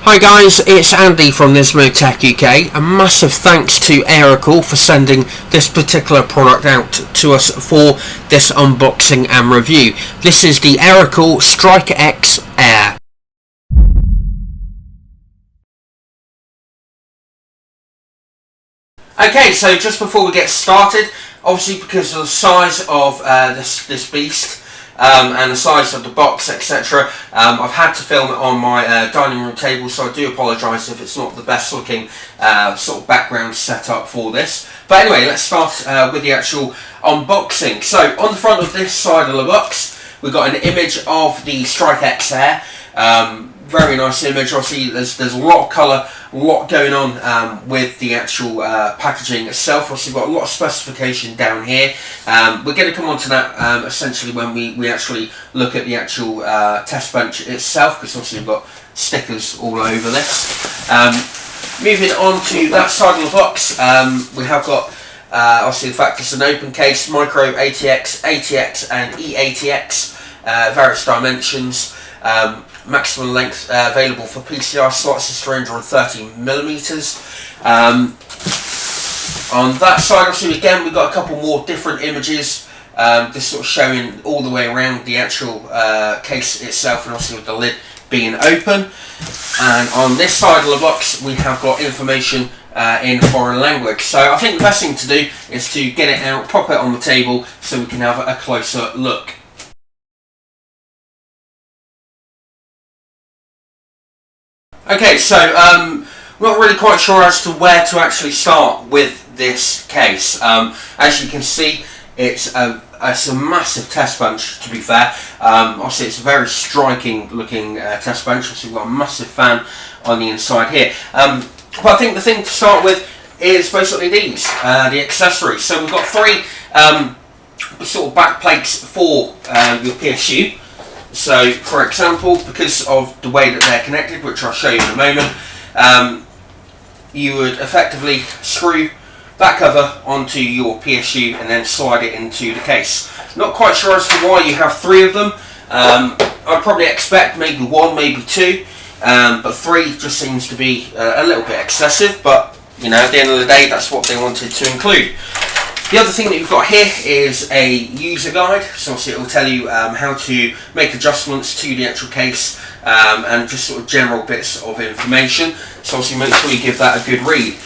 Hi guys, it's Andy from Tech UK. A massive thanks to Aerocool for sending this particular product out to us for this unboxing and review. This is the Aerocool stirke-x Air. Okay, so just before we get started, obviously because of the size of this beast, and the size of the box, etc. I've had to film it on my dining room table, so I do apologise if it's not the best looking sort of background setup for this. But anyway, let's start with the actual unboxing. So on the front of this side of the box, we've got an image of the stirke-x Air. Very nice image. Obviously there's a lot of colour, a lot going on with the actual packaging itself. Obviously we've got a lot of specification down here. We're going to come on to that essentially when we actually look at the actual test bench itself, because obviously we've got stickers all over this. Moving on to that side of the box, we have got obviously the fact it's an open case, micro ATX, ATX and e-itx, various dimensions. Maximum length available for PCR slots is 330mm. On that side, obviously, again, we've got a couple more different images, just sort of showing all the way around the actual case itself, and obviously with the lid being open. And on this side of the box, we have got information in foreign language. So I think the best thing to do is to get it out, pop it on the table, so we can have a closer look. Okay, so not really quite sure as to where to actually start with this case. As you can see, it's a massive test bench, to be fair. Obviously it's a very striking looking test bench. Obviously we've got a massive fan on the inside here. But I think the thing to start with is basically these, the accessories. So we've got three sort of back plates for your PSU. So, for example, because of the way that they're connected, which I'll show you in a moment, you would effectively screw that cover onto your PSU and then slide it into the case. Not quite sure as to why you have three of them. I'd probably expect maybe one, maybe two, but three just seems to be a little bit excessive, but you know, at the end of the day, that's what they wanted to include. The other thing that you've got here is a user guide, so obviously it will tell you how to make adjustments to the actual case and just sort of general bits of information. So obviously make sure you give that a good read.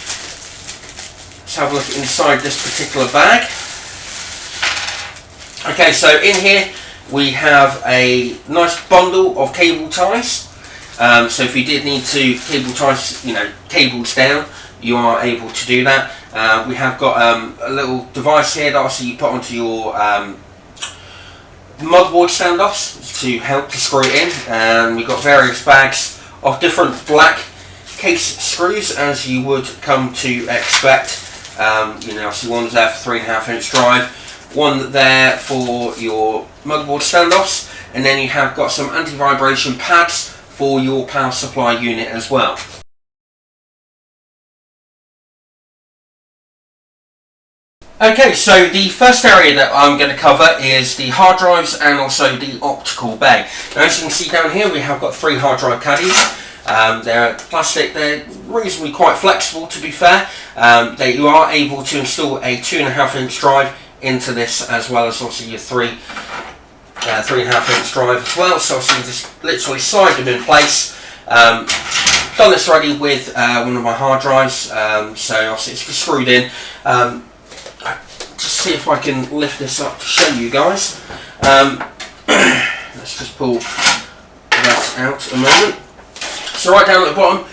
Let's have a look inside this particular bag. Okay, so in here we have a nice bundle of cable ties. So if you did need to cable ties, you know, cables down, you are able to do that. We have got a little device here that obviously you put onto your motherboard standoffs to help to screw it in, and we've got various bags of different black case screws, as you would come to expect. You know, obviously one's there for 3.5-inch drive, one there for your motherboard standoffs, and then you have got some anti-vibration pads for your power supply unit as well. Okay, so the first area that I'm going to cover is the hard drives and also the optical bay. Now, as you can see down here, we have got three hard drive caddies. They're plastic, they're reasonably quite flexible, to be fair. You are able to install a 2.5-inch drive into this, as well as obviously your 3.5-inch drive as well. So obviously you just literally slide them in place. Done this already with one of my hard drives, so obviously it's just screwed in. Just see if I can lift this up to show you guys. Let's just pull that out a moment. So right down at the bottom,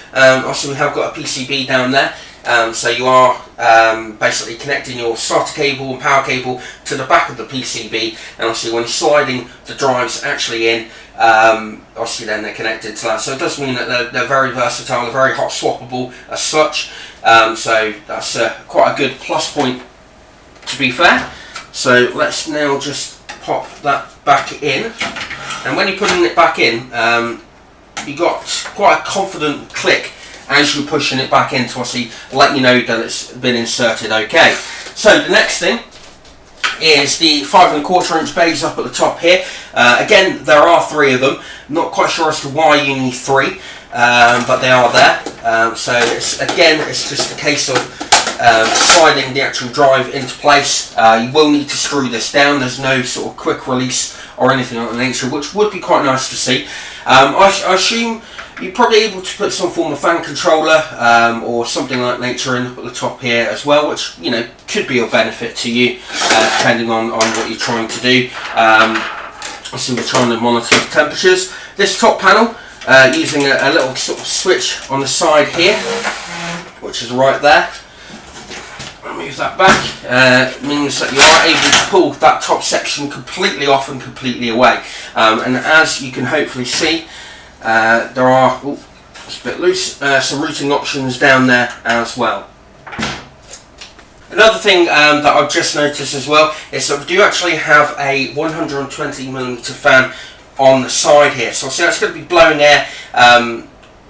also we have got a PCB down there. So you are basically connecting your starter cable and power cable to the back of the PCB, and obviously when you're sliding the drives actually in, obviously then they're connected to that. So it does mean that they're very versatile, they're very hot swappable as such. So that's quite a good plus point, to be fair. So let's now just pop that back in, and when you're putting it back in, you got quite a confident click as you're pushing it back in to obviously let you know that it's been inserted okay. So the next thing is the 5.25-inch bays up at the top here. Again, there are three of them. Not quite sure as to why you need three. but they are there. So it's just a case of sliding the actual drive into place. You will need to screw this down. There's no sort of quick release or anything of that nature, which would be quite nice to see. I assume you're probably able to put some form of fan controller or something like nature in at the top here as well, which could be of benefit to you depending on what you're trying to do. So we're trying to monitor the temperatures. This top panel using a little sort of switch on the side here, which is right there. Move that back, means that you are able to pull that top section completely off and completely away. And as you can hopefully see, there are, it's a bit loose, some routing options down there as well. Another thing that I've just noticed as well is that we do actually have a 120mm fan on the side here. So see, that's going to be blowing air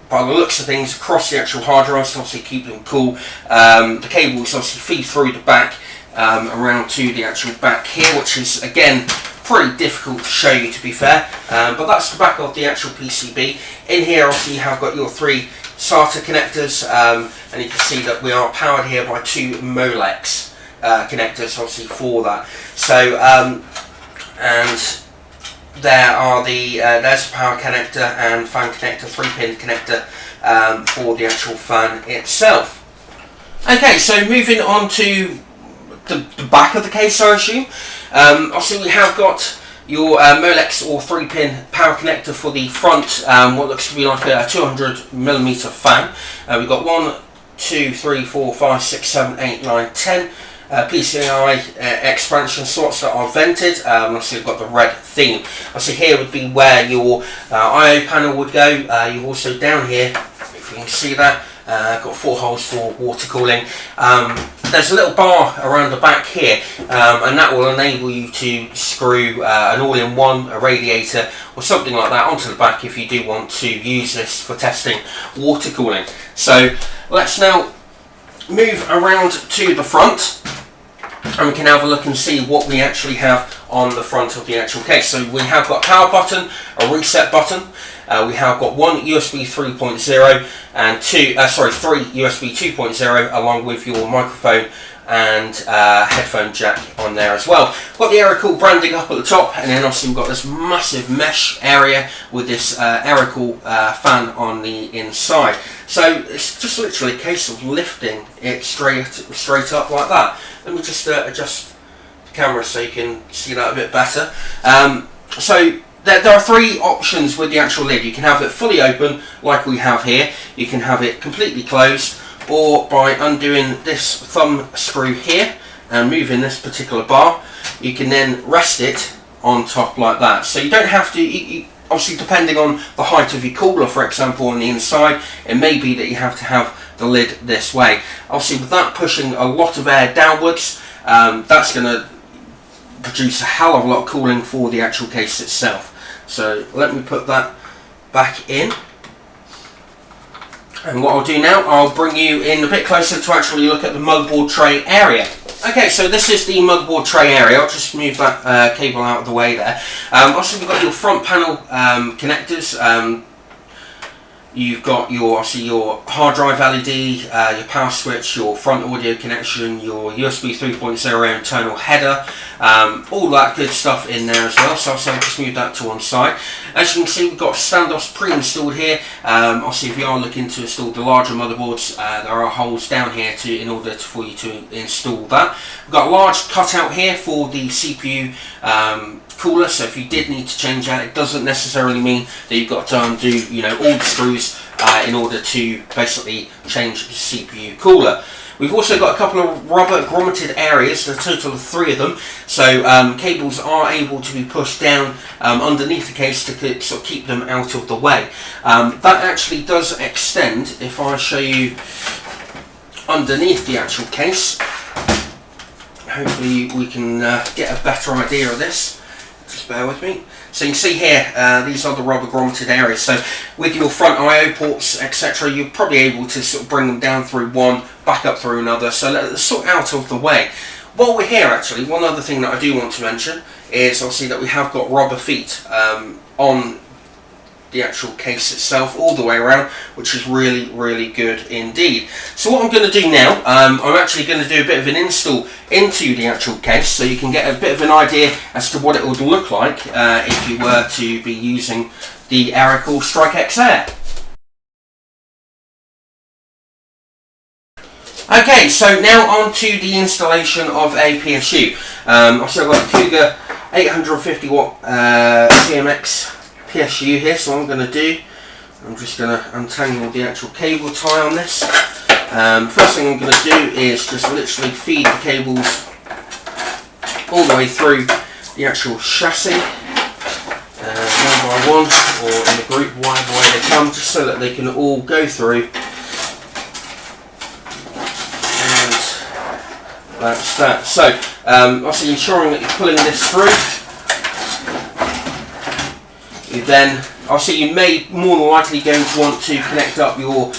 by the looks of things across the actual hard drives to obviously keep them cool. The cables obviously feed through the back around to the actual back here, which is again pretty difficult to show you, to be fair, but that's the back of the actual PCB. In here obviously you have got your 3 SATA connectors, and you can see that we are powered here by 2 Molex connectors obviously for that. So and there are there's the power connector and fan connector, 3-pin connector for the actual fan itself. Okay, so moving on to the back of the case, I assume. Obviously we have got your Molex or 3-pin power connector for the front, what looks to be like a 200mm fan. We've got 1, 2, 3, 4, 5, 6, 7, 8, 9, 10 PCI expansion slots that are vented. Obviously you've got the red theme. Obviously here would be where your I/O panel would go. You've also down here, if you can see that, got 4 holes for water cooling. There's a little bar around the back here, and that will enable you to screw an all-in-one, a radiator or something like that onto the back if you do want to use this for testing water cooling. So let's now move around to the front, and we can have a look and see what we actually have on the front of the actual case. So we have got a power button, a reset button. We have got 1 USB 3.0 and 3 USB 2.0, along with your microphone and headphone jack on there as well. Got the Aerocool branding up at the top, and then obviously we've got this massive mesh area with this Aerocool fan on the inside. So it's just literally a case of lifting it straight up like that. Let me just adjust the camera so you can see that a bit better. So there are 3 options with the actual lid. You can have it fully open like we have here, you can have it completely closed, or by undoing this thumb screw here and moving this particular bar, you can then rest it on top like that. So you don't have to, obviously depending on the height of your cooler, for example, on the inside, it may be that you have to have the lid this way. Obviously with that pushing a lot of air downwards, that's going to produce a hell of a lot of cooling for the actual case itself. So let me put that back in. And what I'll do now, I'll bring you in a bit closer to actually look at the motherboard tray area. Okay, so this is the motherboard tray area. I'll just move that cable out of the way there. Also, we've got your front panel connectors. You've got your hard drive LED, your power switch, your front audio connection, your USB 3.0 internal header, all that good stuff in there as well. So I'll just move that to one side. As you can see, we've got standoffs pre-installed here. Obviously, if you are looking to install the larger motherboards, there are holes down here for you to install that. We've got a large cutout here for the CPU cooler, so if you did need to change that, it doesn't necessarily mean that you've got to undo all the screws in order to basically change the CPU cooler. We've also got a couple of rubber grommeted areas, a total of 3 of them, so cables are able to be pushed down underneath the case to sort of keep them out of the way. That actually does extend. If I show you underneath the actual case, hopefully we can get a better idea of this. Just bear with me. So you can see here, these are the rubber grommeted areas. So with your front I/O ports, etc., you're probably able to sort of bring them down through one, back up through another, so they're sort of out of the way. While we're here, actually, one other thing that I do want to mention is obviously that we have got rubber feet on the actual case itself all the way around, which is really good indeed. So what I'm going to do now, I'm actually going to do a bit of an install into the actual case, so you can get a bit of an idea as to what it would look like if you were to be using the Aerocool stirke-x Air. Okay, so now on to the installation of a PSU. So I've got a Cougar 850 watt CMX PSU here, so what I'm going to do, I'm just going to untangle the actual cable tie on this. First thing I'm going to do is just literally feed the cables all the way through the actual chassis, one by one, or in a group, whatever way they come, just so that they can all go through. That's that. So, obviously ensuring that you're pulling this through. You then, obviously you may more than likely going to want to connect up your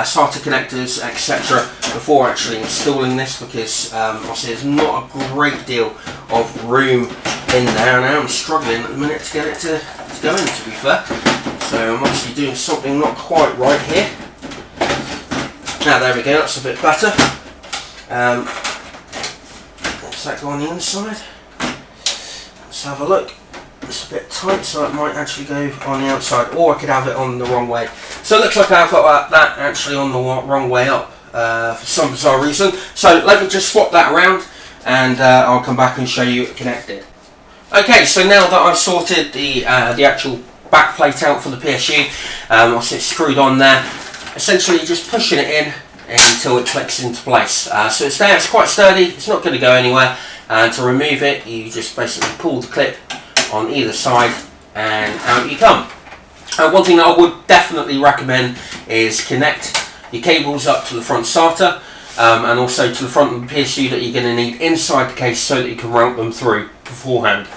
starter connectors, etc. before actually installing this, because obviously there's not a great deal of room in there. Now I'm struggling at the minute to get it to go in, to be fair. So I'm obviously doing something not quite right here. Now there we go, that's a bit better. Let's that go on the inside. Let's have a look. It's a bit tight, so it might actually go on the outside, or I could have it on the wrong way. So it looks like I've got that actually on the wrong way up for some bizarre reason. So let me just swap that around, and I'll come back and show you it connected. Okay, so now that I've sorted the actual back plate out for the PSU, I'll sit screwed on there. Essentially just pushing it in until it clicks into place. So it's there, it's quite sturdy, it's not going to go anywhere, and to remove it you just basically pull the clip on either side and out you come. One thing that I would definitely recommend is connect your cables up to the front starter and also to the front of the PSU that you're going to need inside the case, so that you can route them through beforehand.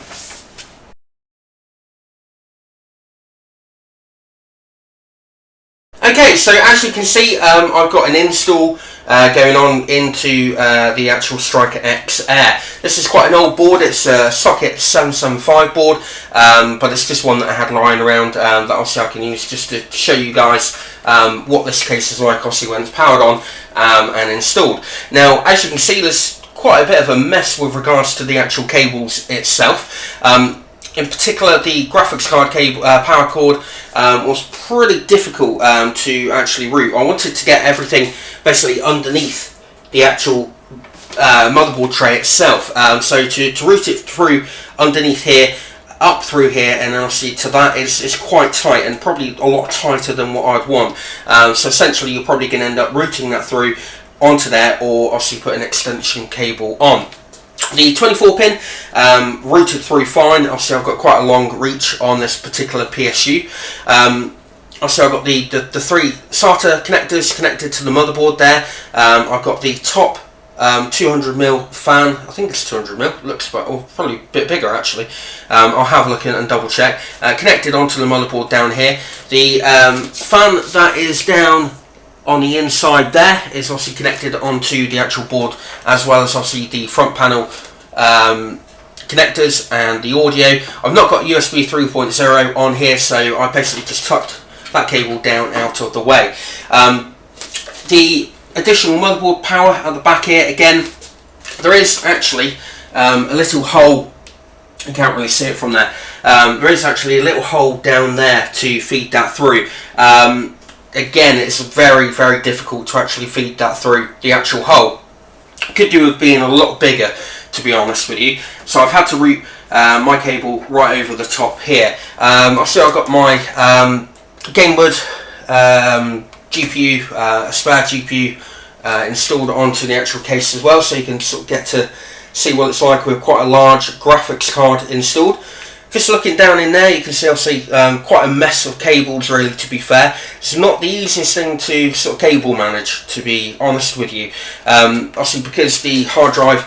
Okay, so as you can see, I've got an install going on into the actual stirke-x Air. This is quite an old board, it's a socket 775 board, but it's just one that I had lying around that obviously I can use just to show you guys what this case is like, obviously when it's powered on and installed. Now, as you can see, there's quite a bit of a mess with regards to the actual cables itself. In particular, the graphics card cable power cord was pretty difficult to actually route. I wanted to get everything basically underneath the actual motherboard tray itself. So to route it through underneath here, up through here, and obviously to that is quite tight, and probably a lot tighter than what I'd want. So essentially you're probably going to end up routing that through onto there, or obviously put an extension cable on. The 24 pin routed through fine. Obviously I've got quite a long reach on this particular PSU. Also I've got the three SATA connectors connected to the motherboard there. I've got the top 200mm fan, I think it's 200mm, looks probably a bit bigger actually. I'll have a look and double check. Connected onto the motherboard down here. The fan that is down on the inside there is obviously connected onto the actual board, as well as obviously the front panel connectors and the audio. I've not got USB 3.0 on here, so I basically just tucked that cable down out of the way. The additional motherboard power at the back here, again, there is actually a little hole. You can't really see it from there. There is actually a little hole down there to feed that through. Again, it's very difficult to actually feed that through the actual hole. Could do with being a lot bigger, to be honest with you. So I've had to route my cable right over the top here. I've got my Gameboard GPU, a spare GPU installed onto the actual case as well, so you can sort of get to see what it's like with quite a large graphics card installed. Just looking down in there, you can see obviously quite a mess of cables, really, to be fair. It's not the easiest thing to sort of cable manage, to be honest with you. Obviously because the hard drive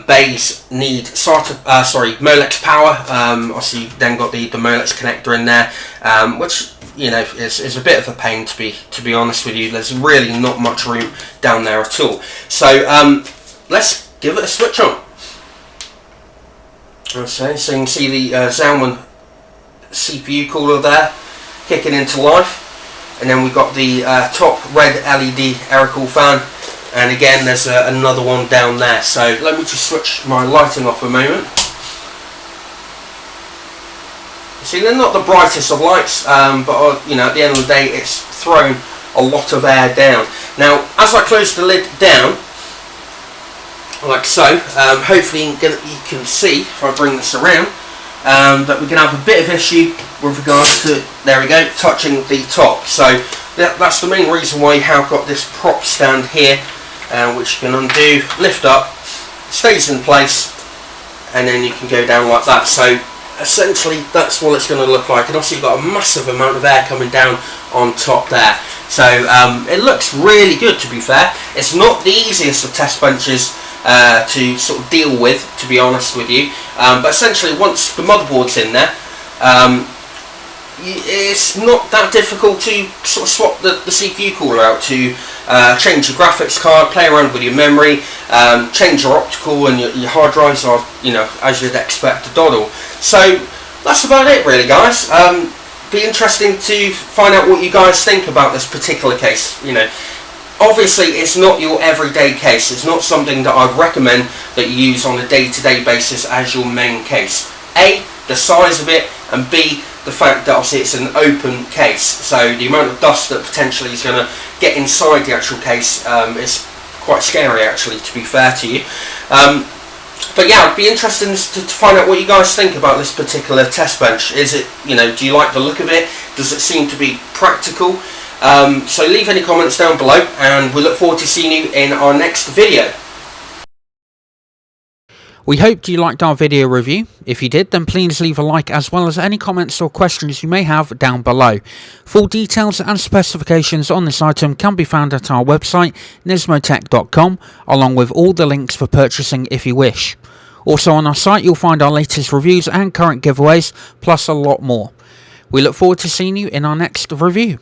bays need Molex power. Obviously you've then got the Molex connector in there, which, you know, is a bit of a pain, to be honest with you. There's really not much room down there at all. So let's give it a switch on. Okay, so you can see the Zalman CPU cooler there. kicking into life, and then we've got the top red LED Aerocool fan, and again there's another one down there. So let me just switch my lighting off a moment. See, they're not the brightest of lights, but you know, at the end of the day, it's thrown a lot of air down. Now, as I close the lid down, like so, hopefully you can see, if I bring this around, that we're going to have a bit of issue with regards to, there we go, touching the top. So that's the main reason why you have got this prop stand here, which you can undo, lift up, stays in place, and then you can go down like that. So essentially that's what it's going to look like, and obviously you've got a massive amount of air coming down on top there. So it looks really good, to be fair. It's not the easiest of test benches to sort of deal with, to be honest with you, but essentially once the motherboard's in there, it's not that difficult to sort of swap the CPU cooler out, to change your graphics card, play around with your memory, change your optical, and your hard drives are, you know, as you'd expect, a doddle. So that's about it really, guys. Be interesting to find out what you guys think about this particular case. You know, obviously it's not your everyday case. It's not something that I'd recommend that you use on a day-to-day basis as your main case. A, the size of it, and B, the fact that obviously it's an open case, so the amount of dust that potentially is going to get inside the actual case is quite scary, actually, to be fair to you. But yeah, it'd be interesting to find out what you guys think about this particular test bench. Is it, you know, do you like the look of it? Does it seem to be practical? So leave any comments down below, and we look forward to seeing you in our next video. We hoped you liked our video review. If you did, then please leave a like, as well as any comments or questions you may have down below. Full details and specifications on this item can be found at our website, nismotech.com, along with all the links for purchasing if you wish. Also on our site you'll find our latest reviews and current giveaways, plus a lot more. We look forward to seeing you in our next review.